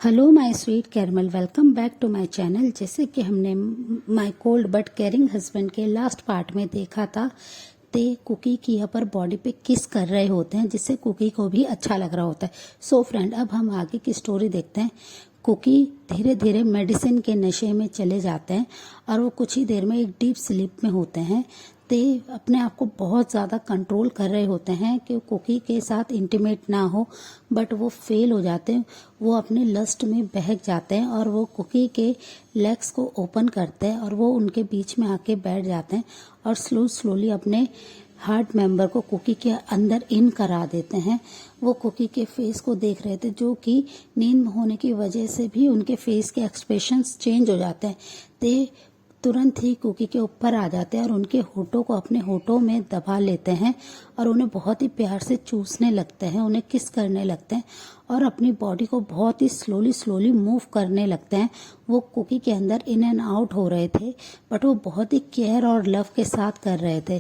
Hello my sweet caramel, welcome back to my channel. जैसे कि हमने my cold but caring husband के last part में देखा था, ते कुकी की अपर बॉडी पे किस कर रहे होते हैं, जिससे कुकी को भी अच्छा लग रहा होता है। सो फ्रेंड, अब हम आगे की स्टोरी देखते हैं। कुकी धीरे धीरे मेडिसिन के नशे में चले जाते हैं और वो कुछ ही देर में एक डीप स्लीप में होते हैं। ते अपने आप को बहुत ज़्यादा कंट्रोल कर रहे होते हैं कि कुकी के साथ इंटीमेट ना हो, बट वो फेल हो जाते हैं। वो अपने लस्ट में बहक जाते हैं और वो कुकी के लेग्स को ओपन करते हैं और वो उनके बीच में आके बैठ जाते हैं और स्लोली अपने हार्ट मेंबर को कुकी के अंदर इन करा देते हैं। वो कुकी के फेस को देख रहे थे, जो कि नींद होने की वजह से भी उनके फेस के एक्सप्रेशंस चेंज हो जाते हैं। ते तुरंत ही कुकी के ऊपर आ जाते हैं और उनके होठों को अपने होठों में दबा लेते हैं और उन्हें बहुत ही प्यार से चूसने लगते हैं, उन्हें किस करने लगते हैं और अपनी बॉडी को बहुत ही स्लोली मूव करने लगते हैं। वो कुकी के अंदर इन एंड आउट हो रहे थे, बट वो बहुत ही केयर और लव के साथ कर रहे थे।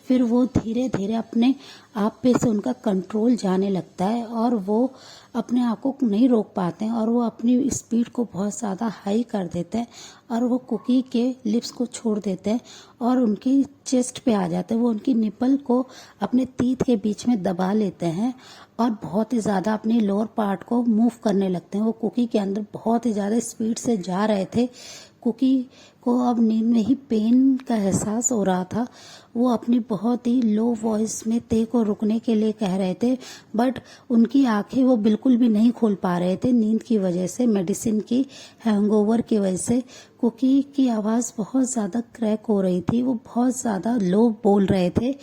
फिर वो धीरे धीरे अपने आप पे से उनका कंट्रोल जाने लगता है और वो अपने आप को नहीं रोक पाते हैं और वो अपनी स्पीड को बहुत ज़्यादा हाई कर देते हैं और वो कुकी के लिप्स को छोड़ देते हैं और उनकी चेस्ट पे आ जाते हैं। वो उनकी निपल को अपने टीथ के बीच में दबा लेते हैं और बहुत ही ज़्यादा अपनी लोअर पार्ट को मूव करने लगते हैं। वो कुकी के अंदर बहुत ही ज़्यादा स्पीड से जा रहे थे। कुकी को अब नींद में ही पेन का एहसास हो रहा था। वो अपनी बहुत ही लो वॉइस में ते को रुकने के लिए कह रहे थे, बट उनकी आंखें वो बिल्कुल भी नहीं खोल पा रहे थे नींद की वजह से, मेडिसिन की हैंगओवर की वजह से। कुकी की आवाज़ बहुत ज़्यादा क्रैक हो रही थी, वो बहुत ज़्यादा लो बोल रहे थे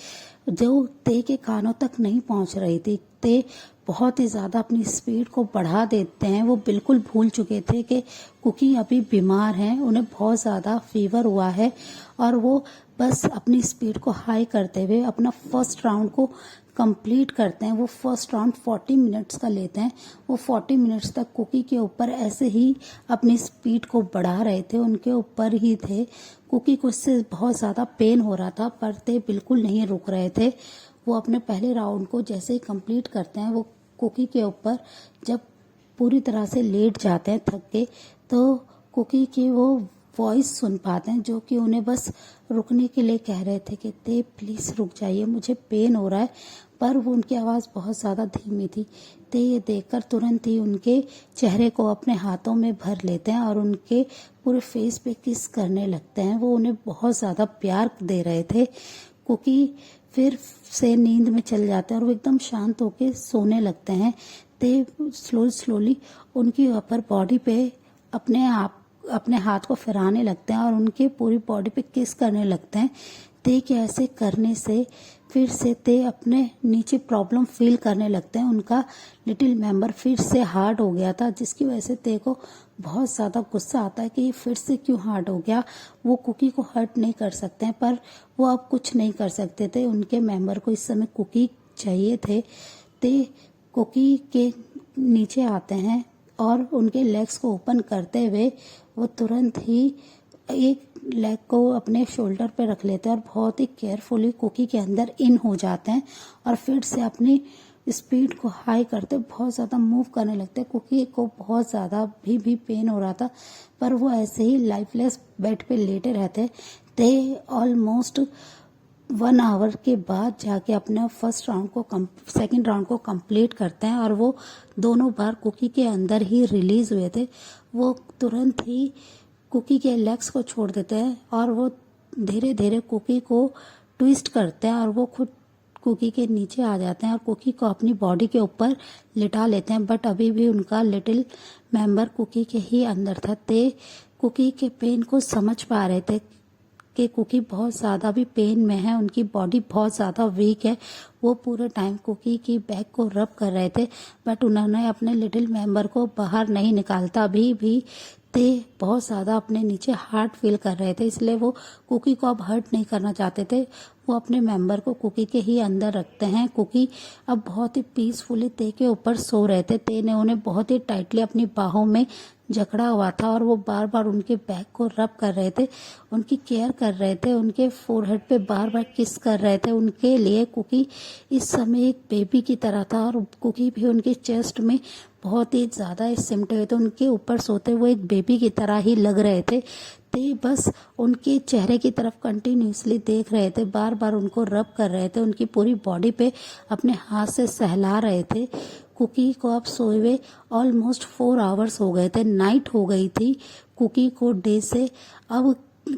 जो ते के कानों तक नहीं पहुंच रही थी। ते बहुत ही ज़्यादा अपनी स्पीड को बढ़ा देते हैं। वो बिल्कुल भूल चुके थे कि कुकी अभी बीमार हैं, उन्हें बहुत ज़्यादा फीवर हुआ है और वो बस अपनी स्पीड को हाई करते हुए अपना फर्स्ट राउंड को कंप्लीट करते हैं। वो फर्स्ट राउंड 40 मिनट्स का लेते हैं। वो 40 मिनट्स तक कुकी के ऊपर ऐसे ही अपनी स्पीड को बढ़ा रहे थे, उनके ऊपर ही थे। कुकी को इससे बहुत ज़्यादा पेन हो रहा था, पर ते बिल्कुल नहीं रुक रहे थे। वो अपने पहले राउंड को जैसे ही कंप्लीट करते हैं, वो कुकी के ऊपर जब पूरी तरह से लेट जाते हैं थक के, तो कुकी की वो वॉइस सुन पाते हैं, जो कि उन्हें बस रुकने के लिए कह रहे थे कि ते प्लीज़ रुक जाइए, मुझे पेन हो रहा है। पर वो उनकी आवाज़ बहुत ज़्यादा धीमी थी। ते ये देखकर तुरंत ही उनके चेहरे को अपने हाथों में भर लेते हैं और उनके पूरे फेस पे किस करने लगते हैं। वो उन्हें बहुत ज़्यादा प्यार दे रहे थे। कुकी फिर से नींद में चल जाते हैं और वो एकदम शांत होके सोने लगते हैं। ते स्लोली उनकी अपर बॉडी पे अपने हाथ को फिराने लगते हैं और उनके पूरी बॉडी पे किस करने लगते हैं। ते के ऐसे करने से फिर से ते अपने नीचे प्रॉब्लम फील करने लगते हैं। उनका लिटिल मेंबर फिर से हार्ड हो गया था, जिसकी वजह से ते को बहुत ज़्यादा गुस्सा आता है कि ये फिर से क्यों हार्ड हो गया। वो कुकी को हर्ट नहीं कर सकते हैं, पर वो अब कुछ नहीं कर सकते थे। उनके मेंबर को इस समय कुकी चाहिए थे। ते कुकी के नीचे आते हैं और उनके लेग्स को ओपन करते हुए वो तुरंत ही एक लेग को अपने शोल्डर पे रख लेते हैं और बहुत ही केयरफुली कुकी के अंदर इन हो जाते हैं और फिर से अपनी स्पीड को हाई करते बहुत ज़्यादा मूव करने लगते हैं। कुकी को बहुत ज़्यादा भी पेन हो रहा था, पर वो ऐसे ही लाइफलेस बेड पे लेटे रहते थे। ऑलमोस्ट 1 आवर के बाद जाके अपने सेकंड राउंड को कंप्लीट करते हैं और वो दोनों बार कुकी के अंदर ही रिलीज हुए थे। वो तुरंत ही कुकी के लेग्स को छोड़ देते हैं और वो धीरे धीरे कुकी को ट्विस्ट करते हैं और वो खुद कुकी के नीचे आ जाते हैं और कुकी को अपनी बॉडी के ऊपर लिटा लेते हैं। बट अभी भी उनका लिटिल मेंबर कुकी के ही अंदर था। ते कुकी के पेन को समझ पा रहे थे कि कुकी बहुत ज़्यादा भी पेन में है, उनकी बॉडी बहुत ज़्यादा वीक है। वो पूरे टाइम कुकी की बैक को रब कर रहे थे, बट उन्होंने अपने लिटिल मेंबर को बाहर नहीं निकालता। अभी भी ते बहुत ज़्यादा अपने नीचे हार्ट फील कर रहे थे, इसलिए वो कुकी को अब हर्ट नहीं करना चाहते थे। वो अपने मेंबर को कुकी के ही अंदर रखते हैं। कुकी अब बहुत ही पीसफुली ते के ऊपर सो रहे थे। ते ने उन्हें बहुत ही टाइटली अपनी बाहों में जकड़ा हुआ था और वो बार बार उनके बैक को रब कर रहे थे, उनकी केयर कर रहे थे, उनके फोरहेड पे बार बार किस कर रहे थे। उनके लिए कुकी इस समय एक बेबी की तरह था और कुकी भी उनके चेस्ट में बहुत ही ज़्यादा सिमटे हुए थे। उनके ऊपर सोते हुए एक बेबी की तरह ही लग रहे थे। ते बस उनके चेहरे की तरफ कंटिन्यूसली देख रहे थे, बार बार उनको रब कर रहे थे, उनकी पूरी बॉडी पे अपने हाथ से सहला रहे थे। कुकी को अब सोए हुए ऑलमोस्ट 4 आवर्स हो गए थे, नाइट हो गई थी कुकी को डे से। अब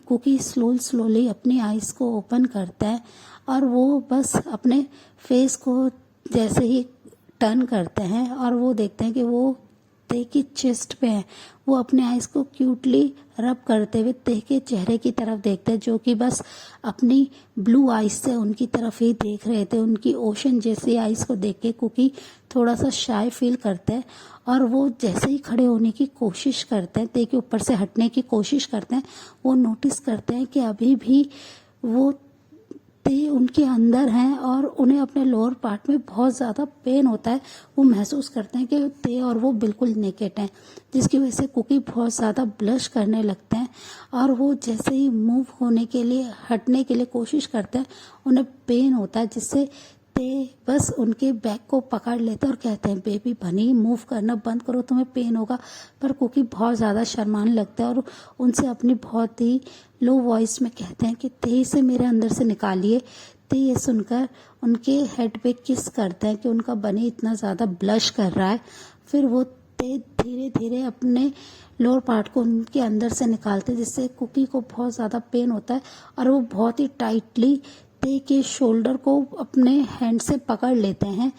कुकी स्लोली अपनी आईज को ओपन करता है और वो बस अपने फेस को जैसे ही टर्न करते हैं और वो देखते हैं कि वो ते की चेस्ट पे है। वो अपने आईज को क्यूटली रब करते हुए ते के चेहरे की तरफ देखते हैं, जो कि बस अपनी ब्लू आईज से उनकी तरफ ही देख रहे थे। उनकी ओशन जैसी आईज को देख के कुकी थोड़ा सा शाय फील करते हैं और वो जैसे ही खड़े होने की कोशिश करते हैं, ते के ऊपर से हटने की कोशिश करते हैं, वो नोटिस करते हैं कि अभी भी वो ते उनके अंदर हैं और उन्हें अपने लोअर पार्ट में बहुत ज़्यादा पेन होता है। वो महसूस करते हैं कि ते और वो बिल्कुल नेकेड हैं, जिसकी वजह से कुकी बहुत ज़्यादा ब्लश करने लगते हैं और वो जैसे ही मूव होने के लिए हटने के लिए कोशिश करते हैं, उन्हें पेन होता है, जिससे ते बस उनके बैक को पकड़ लेते हैं और कहते हैं बेबी बनी मूव करना बंद करो, तुम्हें पेन होगा। पर कुकी बहुत ज़्यादा शर्माने लगता है और उनसे अपनी बहुत ही लो वॉइस में कहते हैं कि ते से मेरे अंदर से निकालिए। ते ये सुनकर उनके हेड पे किस करते हैं कि उनका बनी इतना ज़्यादा ब्लश कर रहा है। फिर वो ते धीरे धीरे अपने लोअर पार्ट को उनके अंदर से निकालते हैं, जिससे कुकी को बहुत ज़्यादा पेन होता है और वो बहुत ही टाइटली ते के शोल्डर को अपने हैंड से पकड़ लेते हैं।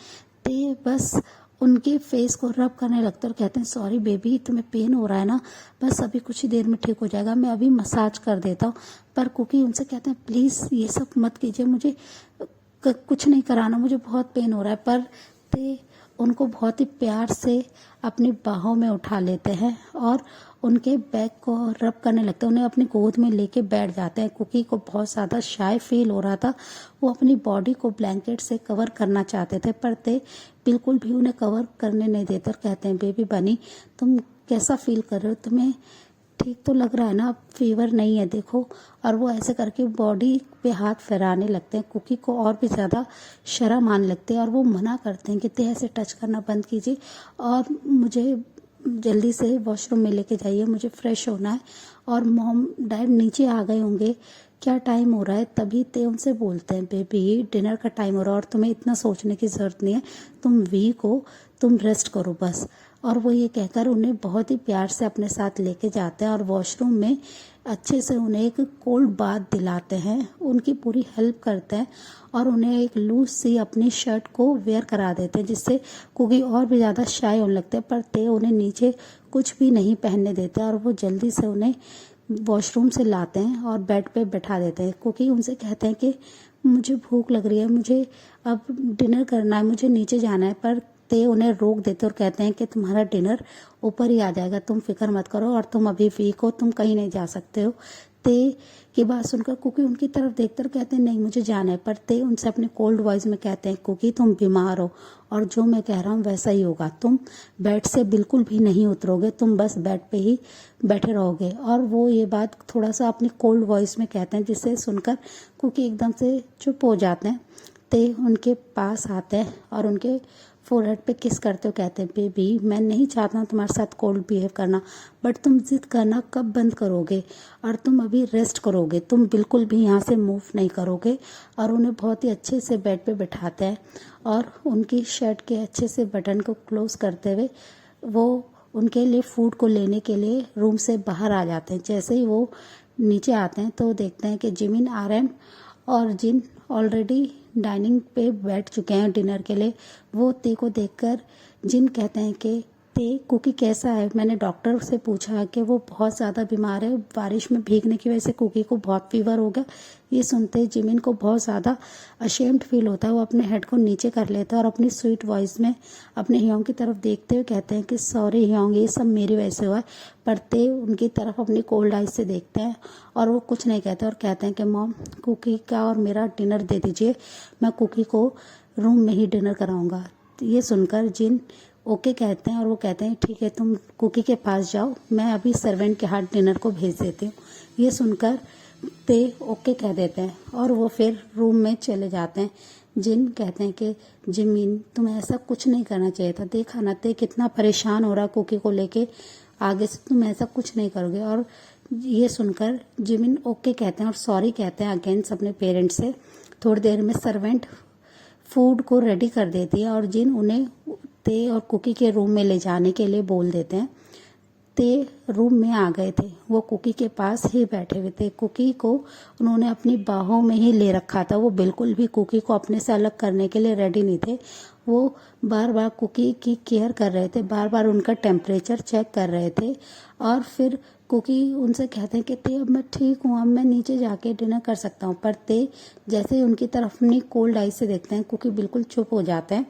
ते बस उनके फेस को रब करने लगते हैं और कहते हैं सॉरी बेबी, तुम्हें पेन हो रहा है ना, बस अभी कुछ ही देर में ठीक हो जाएगा, मैं अभी मसाज कर देता हूँ। पर कुकी उनसे कहते हैं प्लीज़ ये सब मत कीजिए, मुझे कुछ नहीं कराना, मुझे बहुत पेन हो रहा है। पर ते उनको बहुत ही प्यार से अपनी बाहों में उठा लेते हैं और उनके बैक को रब करने लगते हैं, उन्हें अपनी गोद में लेके बैठ जाते हैं। कुकी को बहुत ज़्यादा शाय फील हो रहा था, वो अपनी बॉडी को ब्लैंकेट से कवर करना चाहते थे, पर ते बिल्कुल भी उन्हें कवर करने नहीं देते और कहते हैं बेबी बनी तुम कैसा फील कर रहे हो, तुम्हें ठीक तो लग रहा है ना, अब फीवर नहीं है देखो। और वो ऐसे करके बॉडी पे हाथ फहराने लगते हैं। कुकी को और भी ज़्यादा शर्म आने लगते हैं और वो मना करते हैं कि ते ऐसे टच करना बंद कीजिए और मुझे जल्दी से वॉशरूम में लेके जाइए, मुझे फ्रेश होना है। और मॉम डैड नीचे आ गए होंगे, क्या टाइम हो रहा है। तभी ते उनसे बोलते हैं बेबी डिनर का टाइम हो रहा है और तुम्हें इतना सोचने की ज़रूरत नहीं है, तुम वीक हो, तुम रेस्ट करो बस। और वो ये कहकर उन्हें बहुत ही प्यार से अपने साथ लेके जाते हैं और वॉशरूम में अच्छे से उन्हें एक कोल्ड बाथ दिलाते हैं, उनकी पूरी हेल्प करते हैं और उन्हें एक लूज सी अपनी शर्ट को वेयर करा देते हैं, जिससे कुकी और भी ज़्यादा शाय होने लगते हैं। पर ते उन्हें नीचे कुछ भी नहीं पहनने देते और वो जल्दी से उन्हें वॉशरूम से लाते हैं और बेड पे बैठा देते हैं। कुकी उनसे कहते हैं कि मुझे भूख लग रही है, मुझे अब डिनर करना है, मुझे नीचे जाना है। पर ते उन्हें रोक देते और कहते हैं कि तुम्हारा डिनर ऊपर ही आ जाएगा, तुम फिक्र मत करो और तुम अभी वीक हो, तुम कहीं नहीं जा सकते हो। ते की बात सुनकर कुकी उनकी तरफ देखते और कहते हैं नहीं मुझे जाना है। पर ते उनसे अपने कोल्ड वॉइस में कहते हैं कुकी तुम बीमार हो और जो मैं कह रहा हूँ वैसा ही होगा, तुम बेड से बिल्कुल भी नहीं उतरोगे, तुम बस बेड पे ही बैठे रहोगे। और वो ये बात थोड़ा सा अपनी कोल्ड वॉइस में कहते हैं, जिससे सुनकर कुकी एकदम से चुप हो जाते हैं। ते उनके पास आते हैं और उनके फोरहेड पे किस करते हो, कहते हैं बेबी मैं नहीं चाहता हूँ तुम्हारे साथ कोल्ड बिहेव करना, बट तुम जिद करना कब बंद करोगे और तुम अभी रेस्ट करोगे, तुम बिल्कुल भी यहाँ से मूव नहीं करोगे। और उन्हें बहुत ही अच्छे से बेड पे बिठाते हैं और उनकी शर्ट के अच्छे से बटन को क्लोज करते हुए वो उनके लिए फूड को लेने के लिए रूम से बाहर आ जाते हैं। जैसे ही वो नीचे आते हैं तो देखते हैं कि जिमिन आ रहे हैं और जिन ऑलरेडी डाइनिंग पे बैठ चुके हैं डिनर के लिए। वो ते को देखकर जिन कहते हैं कि ते कुकी कैसा है। मैंने डॉक्टर से पूछा कि वो बहुत ज़्यादा बीमार है, बारिश में भीगने की वजह से कुकी को बहुत फीवर हो गया। ये सुनते ही जिमिन को बहुत ज़्यादा अशेम्ड फील होता है। वो अपने हेड को नीचे कर लेता है और अपनी स्वीट वॉइस में अपने ह्योंग की तरफ देखते हुए कहते हैं कि सॉरी ह्योंग, ये सब मेरी वजह से हुआ है। पर ते उनकी तरफ अपनी कोल्ड आइज से देखते हैं और वो कुछ नहीं कहते और कहते हैं कि मॉम, कुकी का और मेरा डिनर दे दीजिए, मैं कुकी को रूम में ही डिनर कराऊंगा। ये सुनकर जिन ओके कहते हैं और वो कहते हैं ठीक है, तुम कुकी के पास जाओ, मैं अभी सर्वेंट के हाथ डिनर को भेज देती हूँ। ये सुनकर ते ओके कह देते हैं और वो फिर रूम में चले जाते हैं। जिन कहते हैं कि जिमिन, तुम्हें ऐसा कुछ नहीं करना चाहिए था, देखा ना ते कितना परेशान हो रहा कुकी को लेके, आगे से तुम ऐसा कुछ नहीं करोगे। और ये सुनकर जिमिन ओके कहते हैं और सॉरी कहते हैं अगेंस्ट अपने पेरेंट्स से। थोड़ी देर में सर्वेंट फूड को रेडी कर देती है और जिन उन्हें ते और कुकी के रूम में ले जाने के लिए बोल देते हैं। ते रूम में आ गए थे, वो कुकी के पास ही बैठे हुए थे। कुकी को उन्होंने अपनी बाहों में ही ले रखा था। वो बिल्कुल भी कुकी को अपने से अलग करने के लिए रेडी नहीं थे। वो बार बार कुकी की केयर कर रहे थे, बार बार उनका टेम्परेचर चेक कर रहे थे। और फिर कुकी उनसे कहते हैं कि ते, अब मैं ठीक हूँ, अब मैं नीचे जाके डिनर कर सकता हूँ। पर ते जैसे ही उनकी तरफ अपनी कोल्ड आई से देखते हैं, कुकी बिल्कुल चुप हो जाते हैं।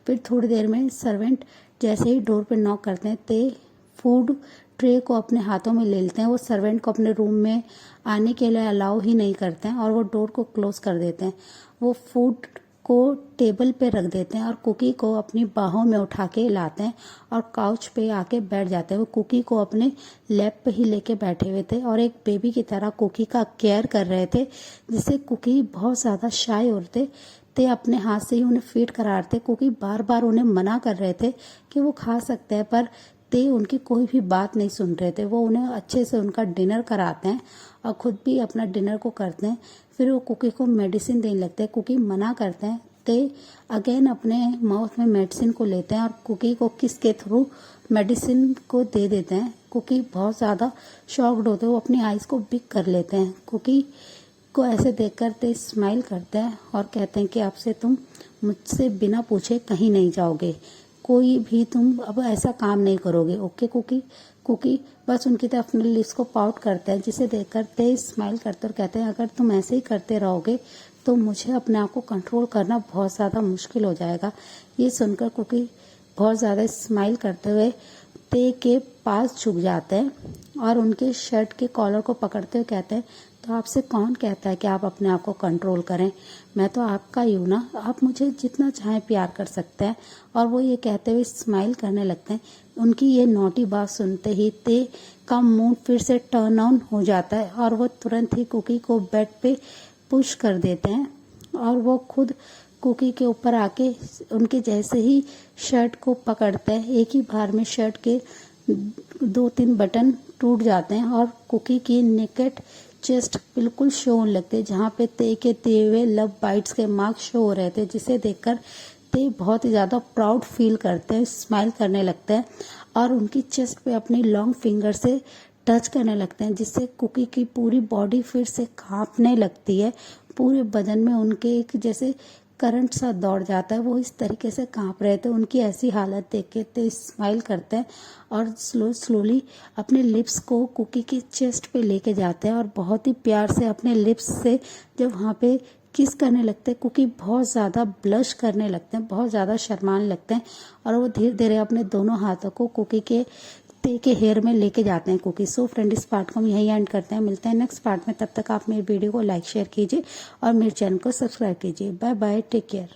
फिर थोड़ी देर में सर्वेंट जैसे ही डोर पर नॉक करते हैं, ते फूड ट्रे को अपने हाथों में ले लेते हैं। वो सर्वेंट को अपने रूम में आने के लिए अलाउ ही नहीं करते हैं और वो डोर को क्लोज कर देते हैं। वो फूड को टेबल पे रख देते हैं और कुकी को अपनी बाहों में उठा के लाते हैं और काउच पे आके बैठ जाते हैं। वो कुकी को अपने लैप पे ही लेके बैठे हुए थे और एक बेबी की तरह कुकी का केयर कर रहे थे, जिससे कुकी बहुत ज़्यादा शाय हो रहे थे। ते अपने हाथ से ही उन्हें फीड करा रहे थे। कुकी बार बार उन्हें मना कर रहे थे कि वो खा सकते हैं, पर ते उनकी कोई भी बात नहीं सुन रहे थे। वो उन्हें अच्छे से उनका डिनर कराते हैं और खुद भी अपना डिनर को करते हैं। फिर वो कुकी को मेडिसिन देने लगते हैं। कुकी मना करते हैं। ते अगेन अपने माउथ में मेडिसिन को लेते हैं और कुकी को किस के थ्रू मेडिसिन को दे देते हैं। कुकी बहुत ज़्यादा शॉक्ड होते हैं, वो अपनी आइज़ को बिग कर लेते हैं। कुकी को ऐसे देखकर ते स्माइल करते हैं और कहते हैं कि आपसे तुम मुझसे बिना पूछे कहीं नहीं जाओगे, कोई भी तुम अब ऐसा काम नहीं करोगे, ओके कुकी। कुकी बस उनकी तरफ अपने लिप्स को पाउट करते हैं, जिसे देखकर ते स्माइल करते और कहते हैं अगर तुम ऐसे ही करते रहोगे तो मुझे अपने आप को कंट्रोल करना बहुत ज़्यादा मुश्किल हो जाएगा। ये सुनकर कुकी बहुत ज़्यादा स्माइल करते हुए ते के पास झुक जाते हैं और उनके शर्ट के कॉलर को पकड़ते हुए कहते हैं तो आपसे कौन कहता है कि आप अपने आप को कंट्रोल करें, मैं तो आपका ही हूँ ना, आप मुझे जितना चाहें प्यार कर सकते हैं। और वो ये कहते हुए स्माइल करने लगते हैं। उनकी ये नोटी बात सुनते ही ते का मूड फिर से टर्न ऑन हो जाता है और वो तुरंत ही कुकी को बेड पे पुश कर देते हैं और वो खुद कुकी के ऊपर आके उनके जैसे ही शर्ट को पकड़ते हैं। एक ही बार में शर्ट के 2-3 बटन टूट जाते हैं और कुकी की नेकेड चेस्ट बिल्कुल शो होने लगते हैं, जहाँ पे ते के दिए हुए लव बाइट्स के मार्क शो हो रहे थे, जिसे देखकर ते बहुत ही ज़्यादा प्राउड फील करते हैं, स्माइल करने लगते हैं और उनकी चेस्ट पे अपनी लॉन्ग फिंगर से टच करने लगते हैं, जिससे कुकी की पूरी बॉडी फिर से कांपने लगती है। पूरे बदन में उनके एक जैसे करंट सा दौड़ जाता है, वो इस तरीके से कांप रहे थे। उनकी ऐसी हालत देख के ते स्माइल करते हैं और स्लोली अपने लिप्स को कुकी की चेस्ट पे लेके जाते हैं और बहुत ही प्यार से अपने लिप्स से जब वहाँ पे किस करने लगते हैं, कुकी बहुत ज़्यादा ब्लश करने लगते हैं, बहुत ज़्यादा शर्माने लगते हैं और वो धीरे धीरे अपने दोनों हाथों को कुकी के ते के हेयर में लेके जाते हैं कुकी। सो फ्रेंड, इस पार्ट को हम यहीं एंड करते हैं, मिलते हैं नेक्स्ट पार्ट में। तब तक आप मेरी वीडियो को लाइक शेयर कीजिए और मेरे चैनल को सब्सक्राइब कीजिए। Bye bye, take care.